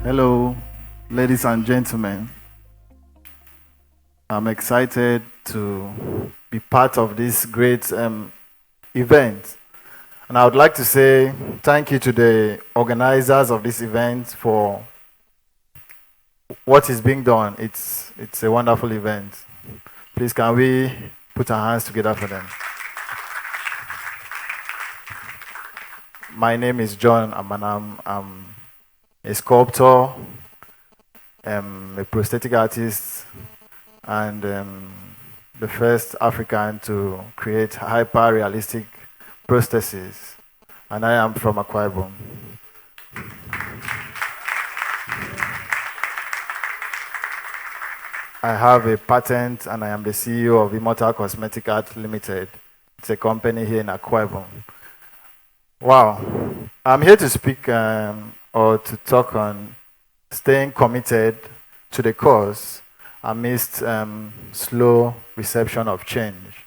Hello, ladies and gentlemen. I'm excited to be part of this great event. And I would like to say thank you to the organizers of this event for what is being done. It's a wonderful event. Please, can we put our hands together for them? My name is John Amanam. I'm a sculptor, a prosthetic artist, and the first African to create hyper-realistic prostheses. And I am from Akwa Ibom. I have a patent and I am the CEO of Immortal Cosmetic Art Limited. It's a company here in Akwa Ibom. Wow. I'm here to speak or to talk on staying committed to the cause amidst slow reception of change.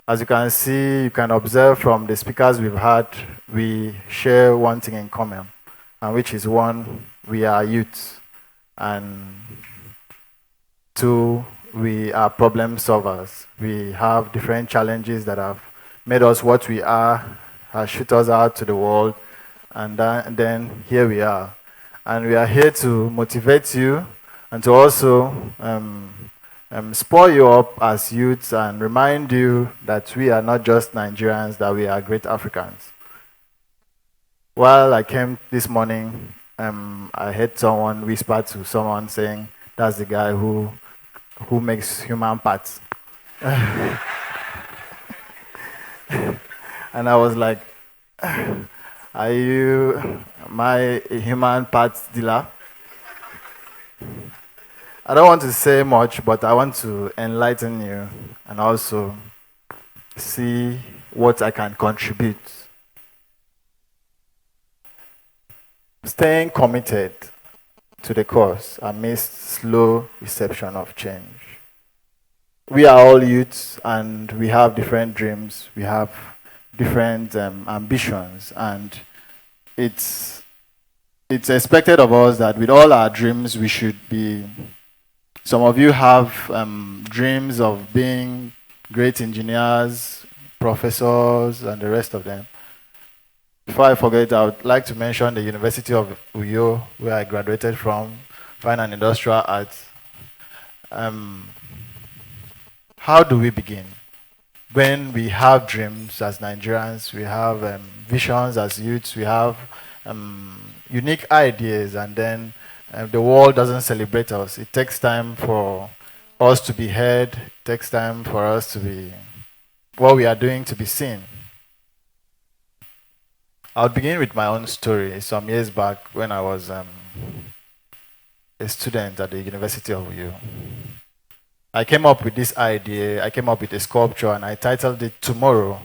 As you can see, you can observe from the speakers we've had, we share one thing in common, and which is one, we are youth, and two, we are problem solvers. We have different challenges that have made us what we are, has shoot us out to the world, and then here we are. And we are here to motivate you and to also spur you up as youths and remind you that we are not just Nigerians, that we are great Africans. While I came this morning, I heard someone whisper to someone saying, that's the guy who makes human parts. And I was like, are you my human parts dealer? I don't want to say much, but I want to enlighten you and also see what I can contribute. Staying committed to the cause amidst slow reception of change. We are all youths and we have different dreams, we have different ambitions, and it's expected of us that with all our dreams we should be. Some of you have dreams of being great engineers, professors, and the rest of them. Before I forget, I would like to mention the University of Uyo, where I graduated from, Fine and Industrial Arts. How do we begin? When we have dreams as Nigerians, we have visions as youths, we have unique ideas, and then the world doesn't celebrate us. It takes time for us to be heard. It takes time for us to be, what we are doing to be seen. I'll begin with my own story. Some years back when I was a student at the University of Uyo, I came up with this idea. I came up with a sculpture and I titled it Tomorrow.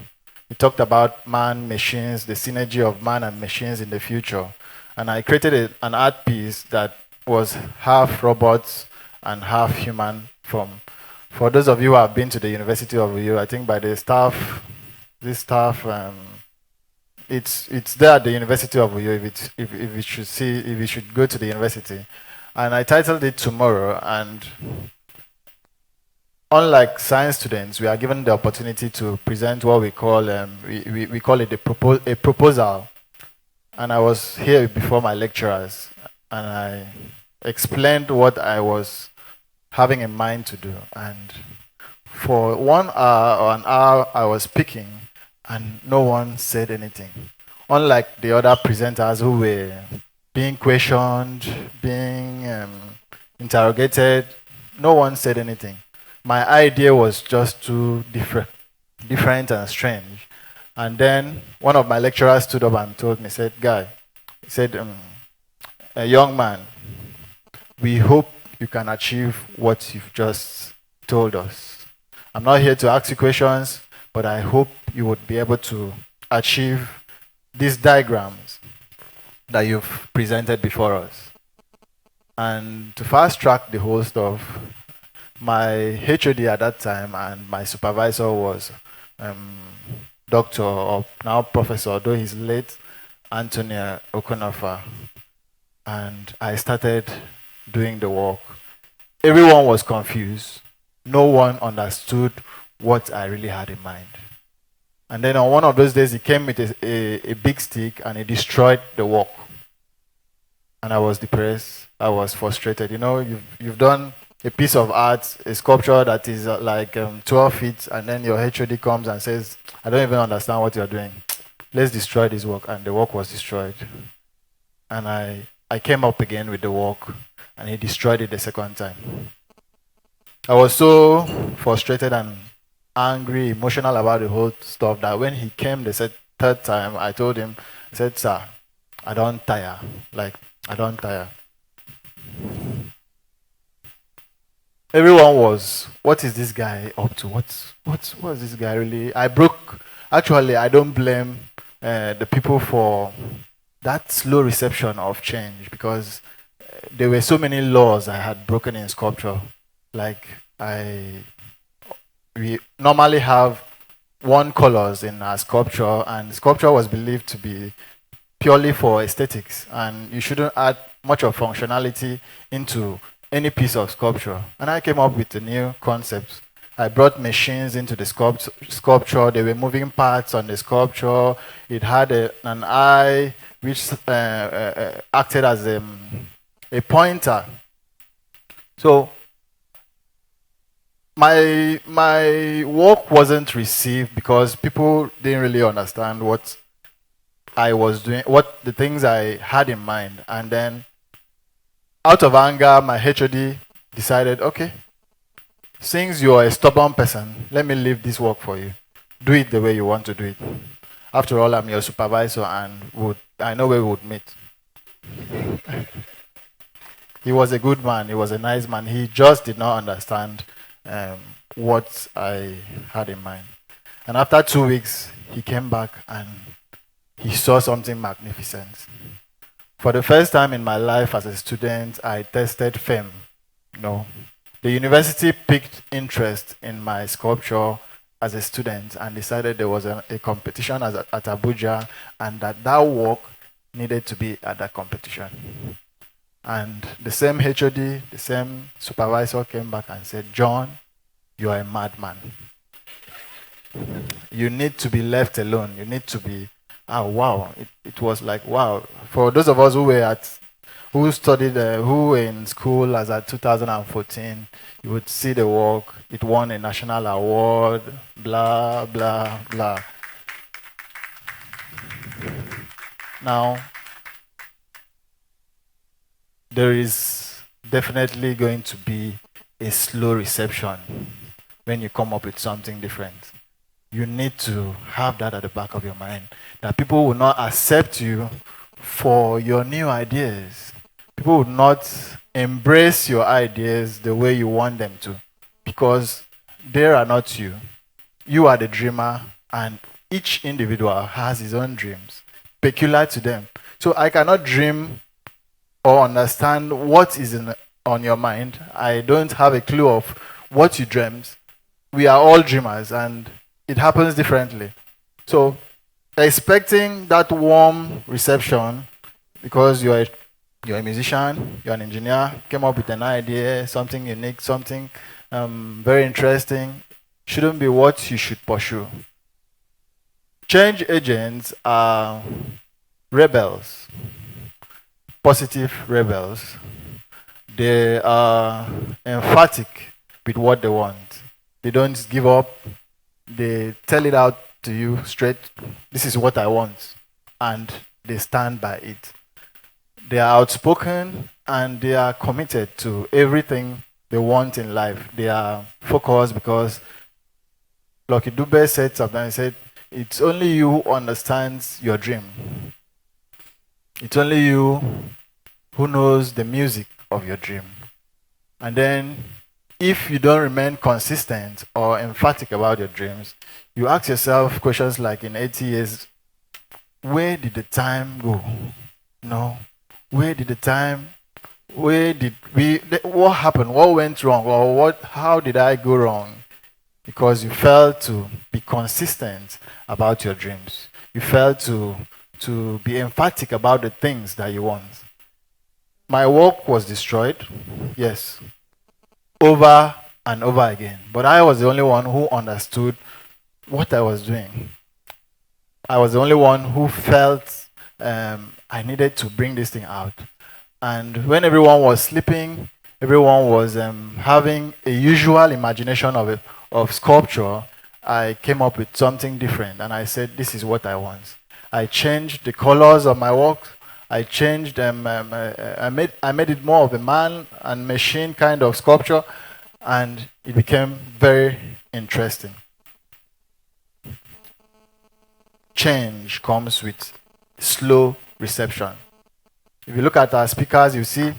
It talked about man, machines, the synergy of man and machines in the future. And I created an art piece that was half robots and half human form. For those of you who have been to the University of Uyo, I think by the staff, it's there at the University of Uyo if you should go to the university. And I titled it Tomorrow, and unlike science students, we are given the opportunity to present what we call we call it a proposal. And I was here before my lecturers, and I explained what I was having in mind to do. And for 1 hour or an hour, I was speaking, and no one said anything. Unlike the other presenters who were being questioned, being interrogated, no one said anything. My idea was just too different and strange. And then one of my lecturers stood up and told me, said, "Guy," he said, "a young man, we hope you can achieve what you've just told us. I'm not here to ask you questions, but I hope you would be able to achieve these diagrams that you've presented before us." And to fast track the whole stuff, my HOD at that time and my supervisor was Doctor, or now Professor, although he's late, Anthony Okonofa. and I started doing the work. Everyone was confused. No one understood what I really had in mind. And then on one of those days, he came with a big stick and he destroyed the work. And I was depressed. I was frustrated. You know, you've done a piece of art, a sculpture that is 12 feet, and then your HOD comes and says, I don't even understand what you're doing. Let's destroy this work. And the work was destroyed. And I came up again with the work, and he destroyed it the second time. I was so frustrated and angry, emotional about the whole stuff that when he came the third time, I told him, I said, sir, I don't tire. Like, I don't tire. Everyone was, what is this guy up to? What's this guy really? Actually, I don't blame the people for that slow reception of change, because there were so many laws I had broken in sculpture. Like, we normally have one colors in our sculpture, and sculpture was believed to be purely for aesthetics, and you shouldn't add much of functionality into any piece of sculpture. And I came up with a new concept. I brought machines into the sculpture. They were moving parts on the sculpture. It had an eye which acted as a pointer. So my work wasn't received because people didn't really understand what I was doing, what the things I had in mind. And then out of anger, my HOD decided, okay, since you're a stubborn person, let me leave this work for you. Do it the way you want to do it. After all, I'm your supervisor and I know where we would meet. He was a good man. He was a nice man. He just did not understand what I had in mind. And after 2 weeks, he came back and he saw something magnificent. For the first time in my life as a student, I tested fame. The university picked interest in my sculpture as a student and decided there was a competition at Abuja, and that work needed to be at that competition. And the same HOD, the same supervisor came back and said, John, you are a madman. You need to be left alone. You need to be, wow. It was like, wow. For those of us who were in school as at 2014, you would see the work. It won a national award, blah, blah, blah. Now, there is definitely going to be a slow reception when you come up with something different. You need to have that at the back of your mind, that people will not accept you for your new ideas. People will not embrace your ideas the way you want them to, because they are not you. You are the dreamer, and each individual has his own dreams, peculiar to them. So I cannot dream or understand what is on your mind. I don't have a clue of what you dreamt. We are all dreamers, and it happens differently. So expecting that warm reception because you're a musician, you're an engineer, came up with an idea, something unique, something very interesting, shouldn't be what you should pursue. Change agents are rebels, positive rebels. They are emphatic with what they want. They don't give up. They tell it out to you straight. This is what I want. And they stand by it. They are outspoken and they are committed to everything they want in life. They are focused because Lucky Dube said something. He said, it's only you who understands your dream. It's only you who knows the music of your dream. And then if you don't remain consistent or emphatic about your dreams, you ask yourself questions like, in 80 years, where did the time go? Where did the time, what happened? What went wrong? Or how did I go wrong? Because you failed to be consistent about your dreams. You failed to be emphatic about the things that you want. My work was destroyed, yes, over and over again. But I was the only one who understood what I was doing. I was the only one who felt I needed to bring this thing out. And when everyone was sleeping, everyone was having a usual imagination of sculpture, I came up with something different. And I said, this is what I want. I changed the colors of my work. I changed I made it more of a man and machine kind of sculpture, and it became very interesting. Change comes with slow reception. If you look at our speakers, you see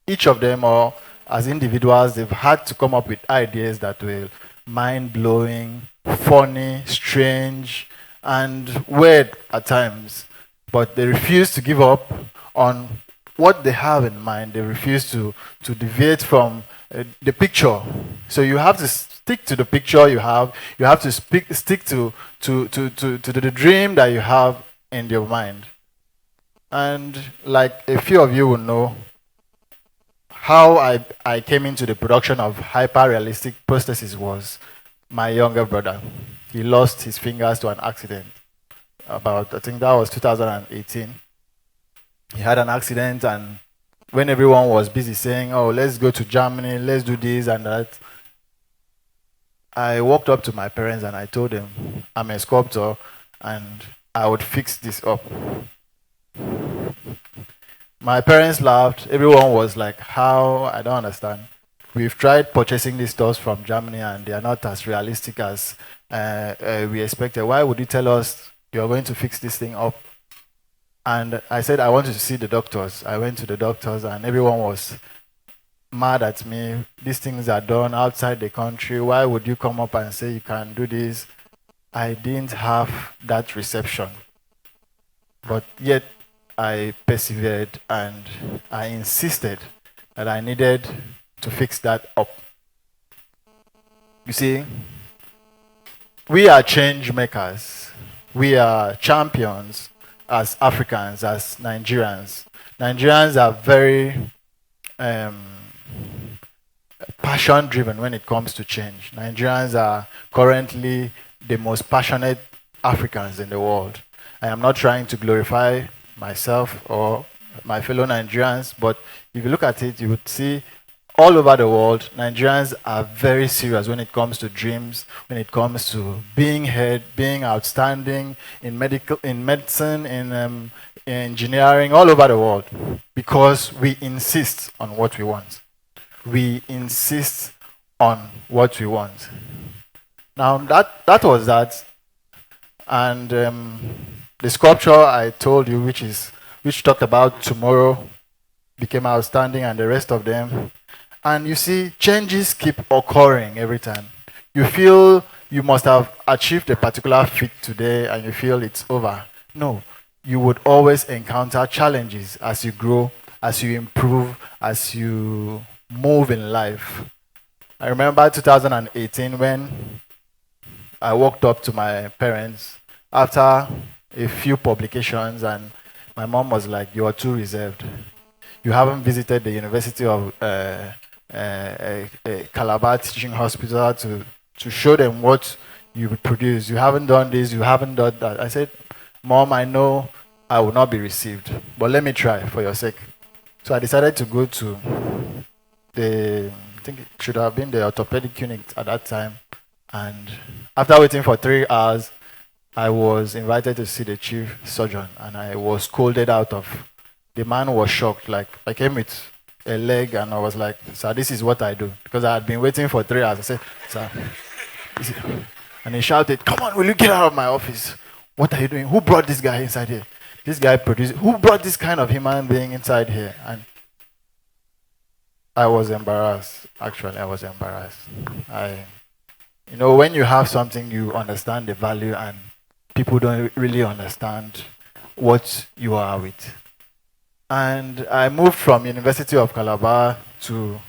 each of them, or as individuals, they've had to come up with ideas that were mind-blowing, funny, strange, and weird at times. But they refuse to give up on what they have in mind. They refuse to deviate from the picture. So you have to stick to the picture you have. You have to stick to the dream that you have in your mind. And like a few of you will know, how I came into the production of hyper-realistic prosthesis was my younger brother. He lost his fingers to an accident about, I think that was 2018. He had an accident, and when everyone was busy saying, oh, let's go to Germany, let's do this and that, I walked up to my parents and I told them, I'm a sculptor and I would fix this up. My parents laughed. Everyone was like, how? I don't understand. We've tried purchasing these stuff from Germany and they are not as realistic as we expected. Why would you tell us you're going to fix this thing up? And I said, I wanted to see the doctors. I went to the doctors and everyone was mad at me. These things are done outside the country. Why would you come up and say you can do this? I didn't have that reception. But yet, I persevered and I insisted that I needed to fix that up. You see, we are change makers. We are champions as Africans, as Nigerians. Nigerians are very passion driven when it comes to change. Nigerians are currently the most passionate Africans in the world. I am not trying to glorify myself or my fellow Nigerians, but if you look at it, you would see all over the world, Nigerians are very serious when it comes to dreams, when it comes to being heard, being outstanding in medicine, in engineering, all over the world, because we insist on what we want. We insist on what we want. Now that was that, and the sculpture I told you, which talked about tomorrow, became outstanding, and the rest of them. And you see, changes keep occurring every time. You feel you must have achieved a particular feat today, and you feel it's over. No, you would always encounter challenges as you grow, as you improve, as you move in life. I remember 2018 when I walked up to my parents after a few publications, and my mom was like, you are too reserved. You haven't visited the University of Calabar Teaching Hospital to show them what you produce. You haven't done this, you haven't done that. I said, Mom, I know I will not be received, but let me try for your sake. So I decided to go to I think it should have been the orthopedic unit at that time. And after waiting for 3 hours, I was invited to see the chief surgeon, and I was scolded out of. The man was shocked. Like, I came with a leg, and I was like, sir, this is what I do. Because I had been waiting for 3 hours. I said, sir, and he shouted, come on, will you get out of my office? What are you doing? Who brought this guy inside here? This guy produced, who brought this kind of human being inside here? And I was embarrassed. Actually, I was embarrassed. When you have something, you understand the value, and people don't really understand what you are with. And I moved from University of Calabar to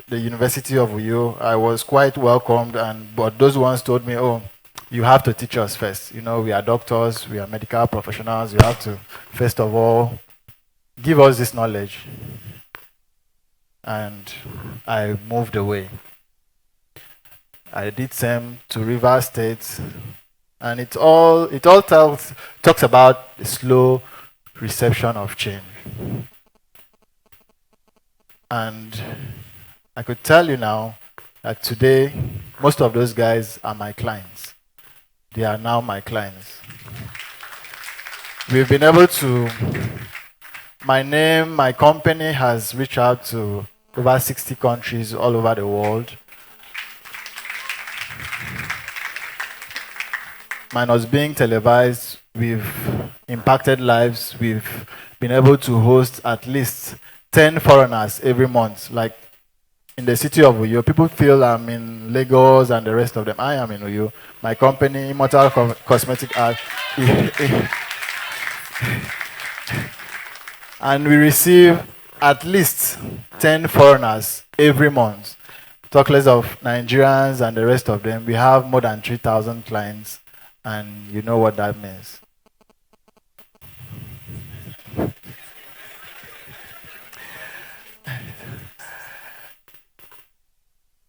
the University of Uyo. I was quite welcomed, but those ones told me, oh, you have to teach us first. We are doctors, we are medical professionals. You have to, first of all, give us this knowledge. And I moved away. I did same to River State, and it all talks about the slow reception of change. And I could tell you now that today most of those guys are my clients. They are now my clients. We've been able to, my company has reached out to over 60 countries all over the world. Mine was being televised. We've impacted lives. We've been able to host at least 10 foreigners every month. Like in the city of Uyo, people feel I'm in Lagos and the rest of them. I am in Uyo. My company, Immortal Cosmetic Art, and we receive at least 10 foreigners every month. Talk less of Nigerians and the rest of them. We have more than 3,000 clients, and you know what that means.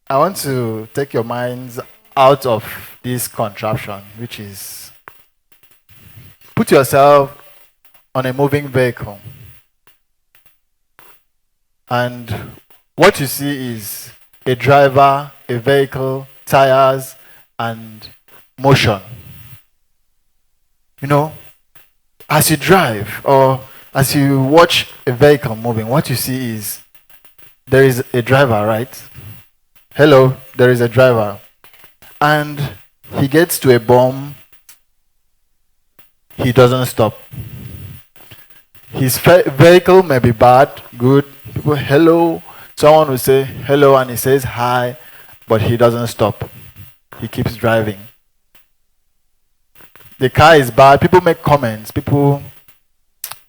I want to take your minds out of this contraption, which is put yourself on a moving vehicle. And what you see is a driver, a vehicle, tires, and motion. You know, as you drive or as you watch a vehicle moving, what you see is there is a driver, right? Hello, there is a driver. And he gets to a bomb, he doesn't stop. His vehicle may be bad, good. People, hello. Someone will say hello and he says hi, but he doesn't stop. He keeps driving. The car is bad. People make comments. People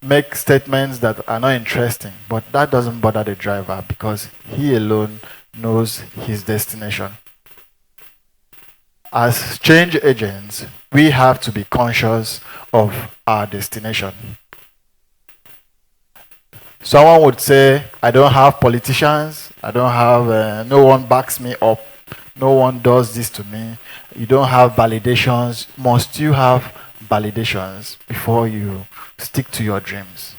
make statements that are not interesting, but that doesn't bother the driver because he alone knows his destination. As change agents, we have to be conscious of our destination. Someone would say, I don't have politicians, I don't have, no one backs me up, no one does this to me, you don't have validations. Must you have validations before you stick to your dreams?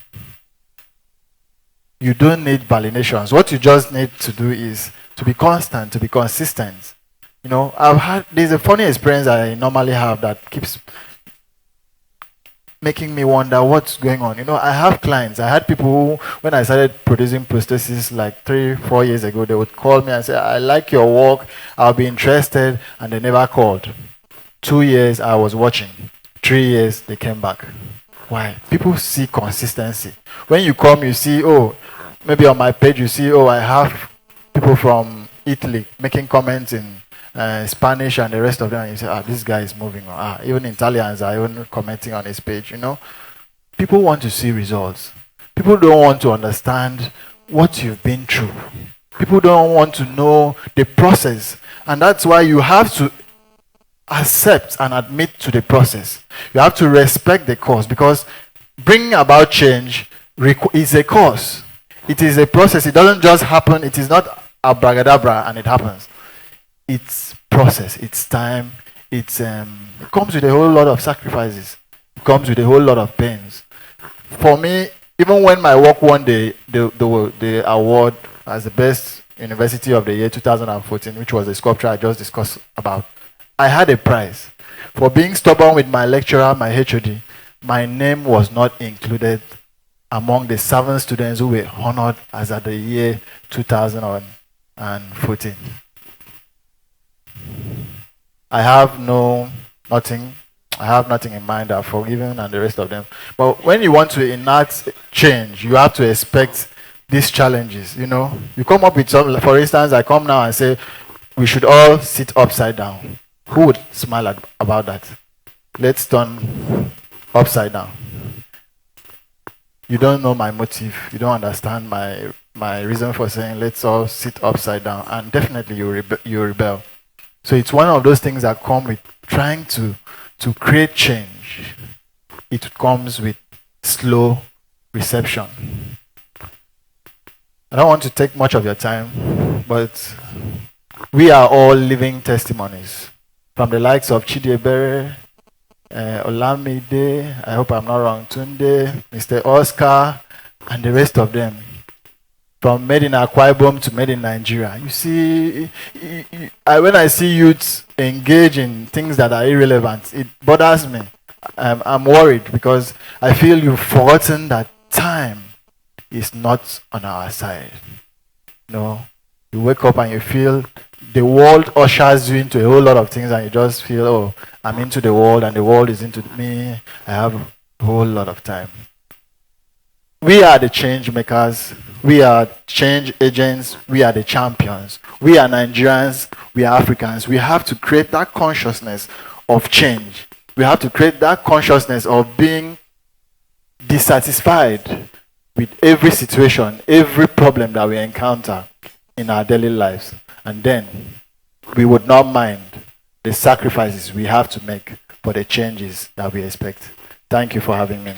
You don't need validations. What you just need to do is to be constant, to be consistent. You know, there's a funny experience I normally have that keeps making me wonder what's going on. You know, I have clients. I had people who, when I started producing prosthesis like 3-4 years ago, they would call me and say, I like your work, I'll be interested, and they never called. 2 years I was watching. 3 years they came back. Why? People see consistency. When you come, you see, oh, maybe on my page you see, oh, I have people from Italy making comments in Spanish and the rest of them, and you say, this guy is moving on. Even Italians are even commenting on his page, you know. People want to see results. People don't want to understand what you've been through. People don't want to know the process. And that's why you have to accept and admit to the process. You have to respect the cause, because bringing about change is a cause. It is a process. It doesn't just happen. It is not abracadabra and it happens. It's process, it's time, it comes with a whole lot of sacrifices. It comes with a whole lot of pains. For me, even when my work won the award as the best university of the year 2014, which was a sculpture I just discussed about, I had a prize. For being stubborn with my lecturer, my HOD, my name was not included among the 7 students who were honored as at the year 2014. I have nothing in mind. I've forgiven and the rest of them. But when you want to enact change, you have to expect these challenges. You know, you come up with some. For instance, I come now and say we should all sit upside down. Who would smile about that? Let's turn upside down. You don't know my motive. You don't understand my reason for saying let's all sit upside down, and definitely you rebel. So it's one of those things that come with trying to create change. It comes with slow reception. I don't want to take much of your time, but we are all living testimonies from the likes of Chidiebere, Olamide, I hope I'm not wrong, Tunde, Mr. Oscar, and the rest of them. From made in Akwa Ibom to made in Nigeria. You see, when I see youths engage in things that are irrelevant, it bothers me. I'm worried because I feel you've forgotten that time is not on our side. No, you wake up and you feel the world ushers you into a whole lot of things, and you just feel, oh, I'm into the world and the world is into me. I have a whole lot of time. We are the change makers. We are change agents. We are the champions. We are Nigerians. We are Africans. We have to create that consciousness of change. We have to create that consciousness of being dissatisfied with every situation, every problem that we encounter in our daily lives. And then we would not mind the sacrifices we have to make for the changes that we expect. Thank you for having me.